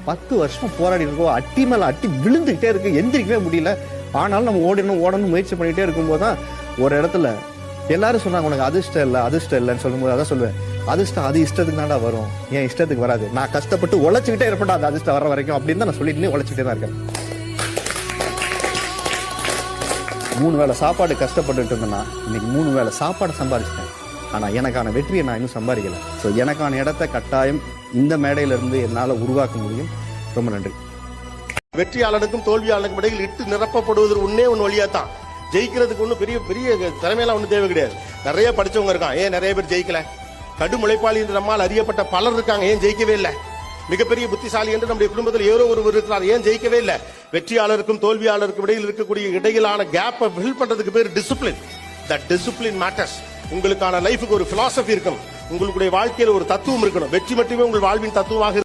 10 வருஷம் போராடி இருக்கோம், அட்டி மேல அட்டி விழுந்துகிட்டே இருக்கு, எந்திரிக்கவே முடியல. ஆனாலும் நம்ம ஓடணும் முயற்சி பண்ணிட்டே இருக்கும்போது தான் ஒரு இடத்துல எல்லாரும் சொன்னாங்க உனக்கு அதிர்ஷ்டம் இல்லைன்னு சொல்லும்போது அதான் சொல்லுவேன், அதிர்ஷ்டம் அது இஷ்டத்துக்கு தான்டா வரும், என் இஷ்டத்துக்கு வராது. நான் கஷ்டப்பட்டு உழைச்சிக்கிட்டே இருப்பேன் அந்த அதிர்ஷ்டம் வர வரைக்கும் அப்படின்னு தான் நான் சொல்லிட்டு உழைச்சிக்கிட்டே தான் இருக்கேன். 3 வேளை சாப்பாடு கஷ்டப்பட்டுட்டு இருந்தேன்னா இன்னைக்கு 3 வேளை சாப்பாடு சம்பாதிச்சிட்டேன். ஆனா எனக்கான வெற்றியை நான் இன்னும் சம்பாதிக்கல. ஸோ எனக்கான இடத்தை கட்டாயம் இந்த மேடையில இருந்து என்னால உருவாக்க முடியும். ரொம்ப நன்றி. வெற்றியாளனுக்கும் தோல்வியாளனுக்கும் இடையில் இட்டு நிரப்பப்படுவது ஒன்னே ஒன்று வழியா தான். ஜெயிக்கிறதுக்கு ஒன்றும் பெரிய பெரிய திறமையெல்லாம் ஒன்றும் தேவை கிடையாது. நிறைய படிச்சவங்க இருக்கான், ஏன் நிறைய பேர் ஜெயிக்கல? கடும் உழைப்பாளி என்று நம்மால் அறியப்பட்ட பலர் இருக்காங்க, ஏன் ஜெயிக்கவே இல்லை? மிகப்பெரிய புத்திசாலி என்று நம்முடைய குடும்பத்தில் ஏதோ ஒருவர் இருக்கிறார், ஏன் ஜெயிக்கவே இல்லை? வெற்றியாளருக்கும் தோல்வியாளருக்கும் இடையில் இருக்கக்கூடிய இடையிலான கேப்பை ஃபில் பண்றதுக்கு பேர் டிசிப்ளின். That discipline matters. உங்களுக்கான லைஃபுக்கு ஒரு பிலாசபி இருக்கும், உங்களுடைய வாழ்க்கையில் ஒரு தத்துவம் இருக்கணும். வெற்றி மட்டுமே உங்கள் வாழ்வின் தத்துவமாக